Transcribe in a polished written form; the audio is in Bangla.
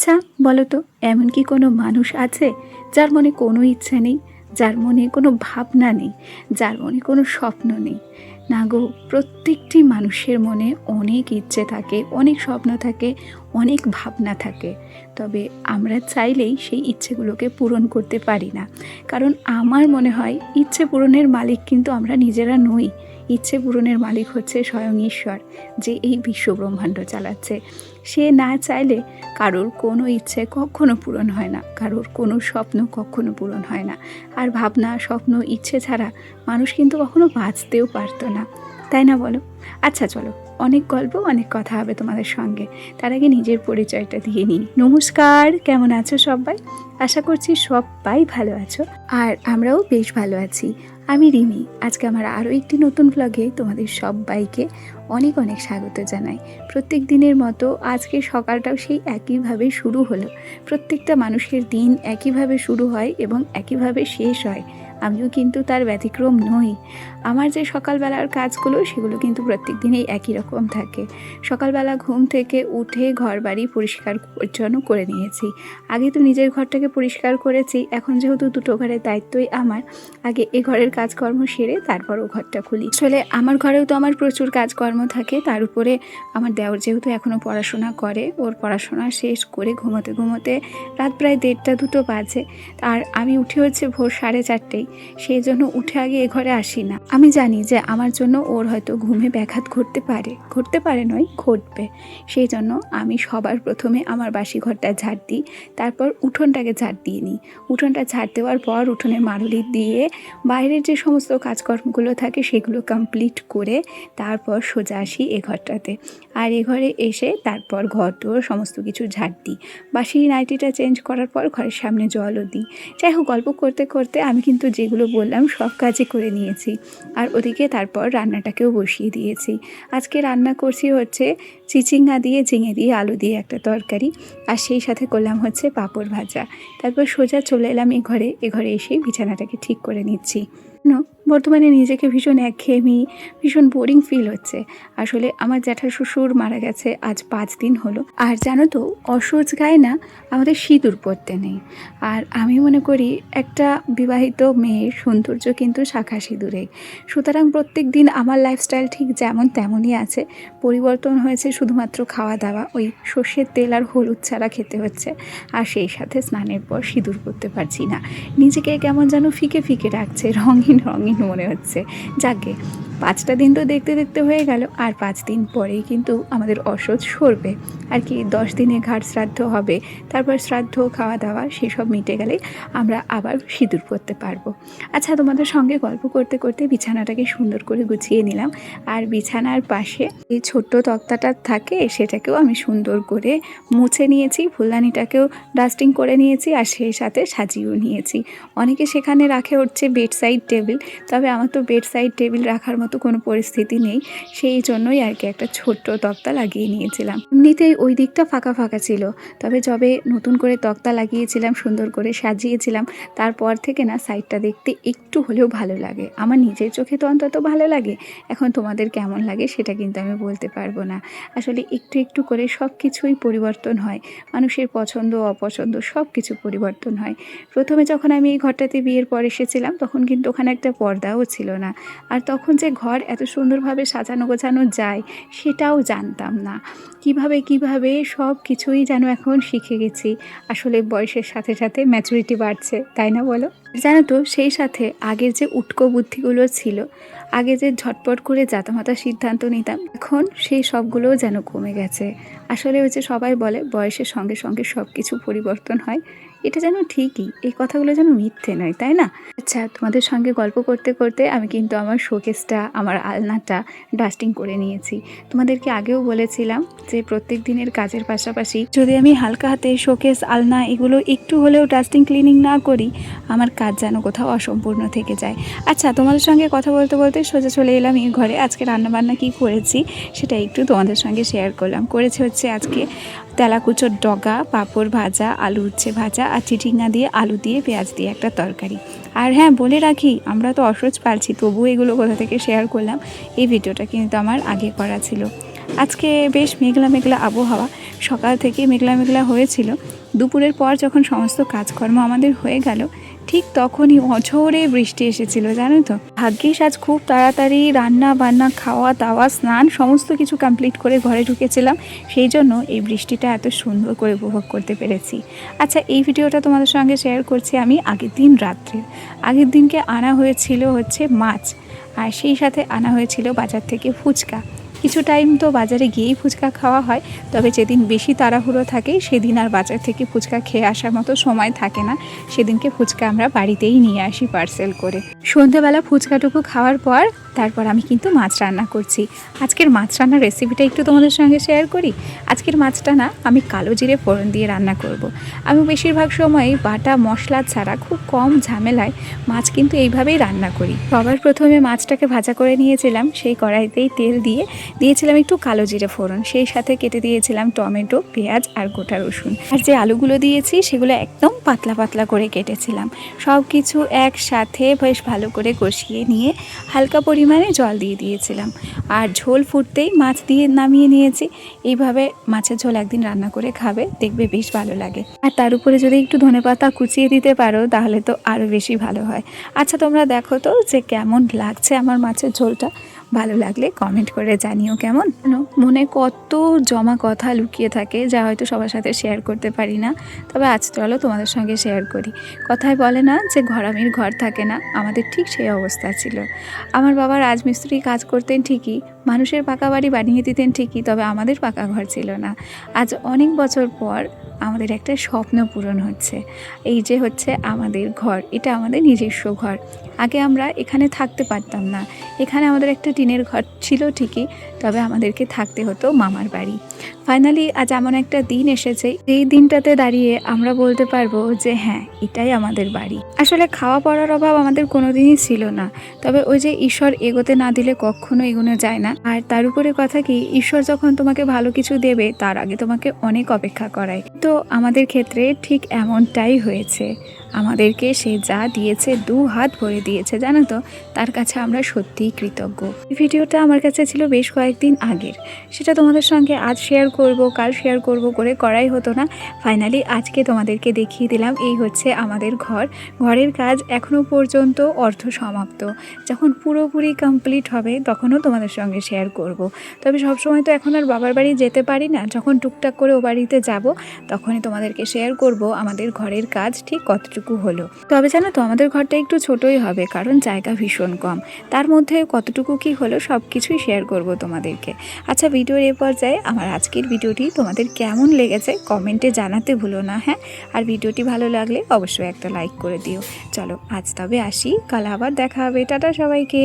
আচ্ছা বলো তো, এমন কি কোনো মানুষ আছে যার মনে কোনো ইচ্ছা নেই, যার মনে কোনো ভাবনা নেই, যার মনে কোনো স্বপ্ন নেই? না গো, প্রত্যেকটি মানুষের মনে অনেক ইচ্ছে থাকে, অনেক স্বপ্ন থাকে, অনেক ভাবনা থাকে। তবে আমরা চাইলেই সেই ইচ্ছেগুলোকে পূরণ করতে পারি না। কারণ আমার মনে হয় ইচ্ছে পূরণের মালিক কিন্তু আমরা নিজেরা নই। ইচ্ছে পূরণের মালিক হচ্ছে স্বয়ং ঈশ্বর, যে এই বিশ্বব্রহ্মাণ্ড চালাচ্ছে। সে না চাইলে কারোর কোনো ইচ্ছে কখনো পূরণ হয় না, কারোর কোনো স্বপ্ন কখনো পূরণ হয় না। আর ভাবনা, স্বপ্ন, ইচ্ছে ছাড়া মানুষ কিন্তু কখনো বাঁচতেও পারতো না, তাই না বলো? আচ্ছা চলো, অনেক গল্প, অনেক কথা হবে তোমাদের সঙ্গে। তার আগে নিজের পরিচয়টা দিয়ে নিই। নমস্কার, কেমন আছো সবাই? আশা করছি সবাই ভালো আছো, আর আমরাও বেশ ভালো আছি। আমি রিমি। আজকে আমার আরও একটি নতুন ব্লগে তোমাদের সবাইকে অনেক অনেক স্বাগত জানাই। প্রত্যেক দিনের মতো আজকে সকালটাও সেই একইভাবে শুরু হলো। প্রত্যেকটা মানুষের দিন একইভাবে শুরু হয় এবং একইভাবে শেষ হয়। আমিও কিন্তু তার ব্যতিক্রম নই। আমার যে সকালবেলার কাজগুলো, সেগুলো কিন্তু প্রত্যেক দিনেই একই রকম থাকে। সকালবেলা ঘুম থেকে উঠে ঘর বাড়ি পরিষ্কার পরিচ্ছন্ন করে নিয়েছি। আগে তো নিজের ঘরটাকে পরিষ্কার করেছি, এখন যেহেতু দুটো ঘরের দায়িত্বই আমার, আগে এ ঘরের কাজকর্ম সেরে তারপর ও ঘরটা খুলি। আসলে আমার ঘরেও তো আমার প্রচুর কাজকর্ম থাকে, তার উপরে আমার দেওর যেহেতু এখনও পড়াশোনা করে, ওর পড়াশোনা শেষ করে ঘুমোতে ঘুমোতে রাত প্রায় 1:30-2টো বাজে। আর আমি উঠে হচ্ছে ভোর 4:30, সেই জন্য উঠে আগে এ ঘরে আসি না। আমি জানি যে আমার জন্য ওর হয়তো ঘুমে ব্যাঘাত ঘটতে পারে নয়, ঘটবে। সেই জন্য আমি সবার প্রথমে আমার বাসি ঘরটা ঝাড় দিই, তারপর উঠোনটাকে ঝাড় দিয়ে নিই। উঠোনটা ঝাড় দেওয়ার পর উঠোনের মারুলি দিয়ে বাইরের যে সমস্ত কাজকর্মগুলো থাকে সেগুলো কমপ্লিট করে তারপর সোজা আসি এ ঘরটাতে। আর এ ঘরে এসে তারপর ঘরদোর সমস্ত কিছু ঝাড় দিই। বাসি নাইটিটা চেঞ্জ করার পর ঘরের সামনে জলও দিই। যাই হোক, গল্প করতে করতে আমি কিন্তু যেগুলো বললাম সব কাজই করে নিয়েছি। আর ওদিকে তারপর রান্নাটাকেও বসিয়ে দিয়েছি। আজকে রান্না করছি হচ্ছে চিচিঙ্গা দিয়ে, ঝিঙে দিয়ে, আলু দিয়ে একটা তরকারি, আর সেই সাথে করলাম হচ্ছে পাঁপড় ভাজা। তারপর সোজা চলে এলাম এ ঘরে এসেই বিছানাটাকে ঠিক করে নিচ্ছি। বর্তমানে নিজেকে ভীষণ একঘেয়েমি, ভীষণ বোরিং ফিল হচ্ছে। আসলে আমার জ্যাঠার শ্বশুর মারা গেছে আজ 5 দিন হলো। আর জানো তো, অসহ্য গায়ে না আমাদের সিঁদুর পরতে নেই। আর আমি মনে করি একটা বিবাহিত মেয়ের সৌন্দর্য কিন্তু শাঁখা সিঁদুরে। সুতরাং প্রত্যেক দিন আমার লাইফস্টাইল ঠিক যেমন তেমনই আছে। পরিবর্তন হয়েছে শুধুমাত্র খাওয়া দাওয়া, ওই সর্ষের তেল আর হলুদ ছাড়া খেতে হচ্ছে। আর সেই সাথে স্নানের পর সিঁদুর পরতে পারছি না। নিজেকে কেমন যেন ফিকে ফিকে রাখছে, রঙিন রঙিন মনে হচ্ছে। যাকে 5টা দিন তো দেখতে দেখতে হয়ে গেল, আর 5 দিন পরেই কিন্তু আমাদের অসহ্য সরবে। আর কি 10 দিনে ঘাট শ্রাদ্ধ হবে, তারপর শ্রাদ্ধ, খাওয়া দাওয়া সেসব মিটে গেলে আমরা আবার সিঁদুর পরতে পারবো। আচ্ছা, তোমাদের সঙ্গে গল্প করতে করতে বিছানাটাকে সুন্দর করে গুছিয়ে নিলাম। আর বিছানার পাশে এই ছোট্ট তক্তাটা থাকে, সেটাকেও আমি সুন্দর করে মুছে নিয়েছি, ফুলদানিটাকেও ডাস্টিং করে নিয়েছি, আর সেই সাথে সাজিয়েও নিয়েছি। অনেকে সেখানে রাখে হচ্ছে বেড সাইড টেবিল, তবে আমার তো বেড সাইড টেবিল রাখার মতো কোনো পরিস্থিতি নেই। সেই জন্যই আর কি একটা ছোট্ট তক্তা লাগিয়ে নিয়েছিলাম। এমনিতেই ওই দিকটা ফাঁকা ফাঁকা ছিল, তবে যবে নতুন করে তক্তা লাগিয়েছিলাম, সুন্দর করে সাজিয়েছিলাম, তারপর থেকে না সাইডটা দেখতে একটু হলেও ভালো লাগে। আমার নিজের চোখে তো অন্তত ভালো লাগে। এখন তোমাদের কেমন লাগে সেটা কিন্তু আমি বলতে পারবো না। আসলে একটু একটু করে সব কিছুই পরিবর্তন হয়। মানুষের পছন্দ অপছন্দ সব কিছু পরিবর্তন হয়। প্রথমে যখন আমি এই ঘরটাতে বিয়ের পর এসেছিলাম, তখন কিন্তু ওখানে একটা পর্দাও ছিল না। আর তখন যে ঘর এত সুন্দরভাবে সাজানো গোছানো যায় সেটাও জানতাম না। কিভাবে সব কিছুই যেন এখন শিখে গেছি। আসলে বয়সের সাথে সাথে ম্যাচুরিটি বাড়ছে, তাই না বলো? জানো তো, সেই সাথে আগের যে উটকো বুদ্ধিগুলো ছিল, আগে যে ঝটপট করে জাতামাতা সিদ্ধান্ত নিতাম, এখন সেই সবগুলোও যেন কমে গেছে। আসলে ওই যে সবাই বলে বয়সের সঙ্গে সঙ্গে সব কিছু পরিবর্তন হয়, এটা যেন ঠিকই, এই কথাগুলো যেন মিথ্যে নয়, তাই না? আচ্ছা, তোমাদের সঙ্গে গল্প করতে করতে আমি কিন্তু আমার শোকেসটা, আমার আলনাটা ডাস্টিং করে নিয়েছি। তোমাদেরকে আগেও বলেছিলাম যে প্রত্যেক দিনের কাজের পাশাপাশি যদি আমি হালকা হাতে শোকেস, আলনা এগুলো একটু হলেও ডাস্টিং ক্লিনিং না করি, আমার কাজ যেন কোথাও অসম্পূর্ণ থেকে যায়। আচ্ছা, তোমাদের সঙ্গে কথা বলতে বলতে সোজা চলে এলাম এই ঘরে। আজকে রান্নাবান্না কী করেছি সেটা একটু তোমাদের সঙ্গে শেয়ার করলাম। করেছে হচ্ছে আজকে তেলাকুচোর ডগা, পাঁপড় ভাজা, আলু উচ্ছে ভাজা, আর চিচিঙ্গা দিয়ে, আলু দিয়ে, পেঁয়াজ দিয়ে একটা তরকারি। আর হ্যাঁ, বলে রাখি, আমরা তো অসহ্য পারছি, তবুও এগুলো কোথা থেকে শেয়ার করলাম, এই ভিডিওটা কিন্তু আমার আগে করা ছিল। আজকে বেশ মেঘলা মেঘলা আবহাওয়া, সকাল থেকে মেঘলা মেঘলা হয়েছিল। দুপুরের পর যখন সমস্ত কাজকর্ম আমাদের হয়ে গেল, ঠিক তখনই অঝোরে বৃষ্টি এসেছিল, জানো তো। ভাগ্যিস আজ খুব তাড়াতাড়ি রান্না বান্না, খাওয়া দাওয়া, স্নান সমস্ত কিছু কমপ্লিট করে ঘরে ঢুকেছিলাম, সেই জন্য এই বৃষ্টিটা এত সুন্দর করে উপভোগ করতে পেরেছি। আচ্ছা, এই ভিডিওটা তোমাদের সঙ্গে শেয়ার করছি আমি আগের দিন রাত্রে। আগের দিনকে আনা হয়েছিল হচ্ছে মাছ, আর সেই সাথে আনা হয়েছিল বাজার থেকে ফুচকা। কিছু টাইম তো বাজারে গিয়েই ফুচকা খাওয়া হয়, তবে যেদিন বেশি তাড়াহুড়ো থাকে সেদিন আর বাজার থেকে ফুচকা খেয়ে আসার মতো সময় থাকে না, সেদিনকে ফুচকা আমরা বাড়িতেই নিয়ে আসি পার্সেল করে। সন্ধেবেলা ফুচকাটুকু খাওয়ার পর তারপর আমি কিন্তু মাছ রান্না করছি। আজকের মাছ রান্নার রেসিপিটা একটু তোমাদের সঙ্গে শেয়ার করি। আজকের মাছটা না আমি কালো জিরে ফোড়ন দিয়ে রান্না করব। আমি বেশিরভাগ সময়ই বাটা মশলা ছাড়া খুব কম ঝামেলায় মাছ কিন্তু এইভাবেই রান্না করি। সবার প্রথমে মাছটাকে ভাজা করে নিয়েছিলাম, সেই কড়াইতেই তেল দিয়ে দিয়েছিলাম একটু কালো জিরে ফোড়ন, সেই সাথে কেটে দিয়েছিলাম টমেটো, পেঁয়াজ আর গোটা রসুন। আর যে আলুগুলো দিয়েছি সেগুলো একদম পাতলা পাতলা করে কেটেছিলাম। সব কিছু একসাথে বেশ ভালো করে কষিয়ে নিয়ে হালকা পরিমাণে জল দিয়ে দিয়েছিলাম, আর ঝোল ফুটতেই মাছ দিয়ে নামিয়ে নিয়েছি। এইভাবে মাছের ঝোল একদিন রান্না করে খাবে, দেখবে বেশ ভালো লাগে। আর তার উপরে যদি একটু ধনেপাতা কুচিয়ে দিতে পারো তাহলে তো আরও বেশি ভালো হয়। আচ্ছা, তোমরা দেখো তো যে কেমন লাগছে আমার মাছের ঝোলটা। ভালো লাগলে কমেন্ট করে জানিও কেমন। মনে কত জমা কথা লুকিয়ে থাকে যা হয়তো সবার সাথে শেয়ার করতে পারি না, তবে আজ চলো তোমাদের সঙ্গে শেয়ার করি। কথায় বলে না যে ঘরামির ঘর থাকে না, আমাদের ঠিক সেই অবস্থা ছিল। আমার বাবা রাজমিস্ত্রি কাজ করতেন ঠিকই, মানুষের পাকা বাড়ি বানিয়ে দিতেন ঠিকই, তবে আমাদের পাকা ঘর ছিল না। আজ অনেক বছর পর আমাদের একটা স্বপ্ন পূরণ হচ্ছে। এই যে হচ্ছে আমাদের ঘর, এটা আমাদের নিজস্ব ঘর। আগে আমরা এখানে থাকতে পারতাম না, এখানে আমাদের একটা টিনের ঘর ছিল ঠিকই, তবে আমাদেরকে থাকতে হতো মামার বাড়ি। ফাইনালি আজ এমন একটা দিন এসেছে, এই দিনটাতে দাঁড়িয়ে আমরা বলতে পারবো যে হ্যাঁ, এটাই আমাদের বাড়ি। আসলে খাওয়া পড়ার অভাব আমাদের কোনোদিনই ছিল না, তবে ওই যে ঈশ্বর এগোতে না দিলে কখনো এগোনো যায় না। আর তার উপরে কথা কি, ঈশ্বর যখন তোমাকে ভালো কিছু দেবে তার আগে তোমাকে অনেক অপেক্ষা করায়। তো আমাদের ক্ষেত্রে ঠিক এমনটাই হয়েছে। আমাদেরকে সে যা দিয়েছে 2 হাত ভরে দিয়েছে, জানো তো। তার কাছে আমরা সত্যিই কৃতজ্ঞ। এই ভিডিওটা আমার কাছে ছিল বেশ কয়েকদিন আগের, সেটা তোমাদের সঙ্গে আজ শেয়ার করব, কাল শেয়ার করব করে করাই হতো না। ফাইনালি আজকে তোমাদেরকে দেখিয়ে দিলাম। এই হচ্ছে আমাদের ঘর। ঘরের কাজ এখনও পর্যন্ত অর্ধ সমাপ্ত। যখন পুরোপুরি কমপ্লিট হবে তখনও তোমাদের সঙ্গে শেয়ার করব। তবে সবসময় তো এখন আর বাবার বাড়ি যেতে পারি না, যখন টুকটাক করে ও বাড়িতে যাব তখনই তোমাদেরকে শেয়ার করব আমাদের ঘরের কাজ ঠিক কতটুকু হলো। তবে জানো তো, আমাদের ঘরটা একটু ছোটই হবে, কারণ জায়গা ভীষণ কম। তার মধ্যে কতটুকু কি হলো সব কিছুই শেয়ার করব তোমাদেরকে। আচ্ছা, ভিডিওর এ পর্যায়ে আমার আজকের ভিডিওটি তোমাদের কেমন লেগেছে কমেন্টে জানাতে ভুলো না, হ্যাঁ। আর ভিডিওটি ভালো লাগলে অবশ্যই একটা লাইক করে দিও। চলো আজ তবে আসি, কাল আবার দেখা হবে। টাটা সবাইকে।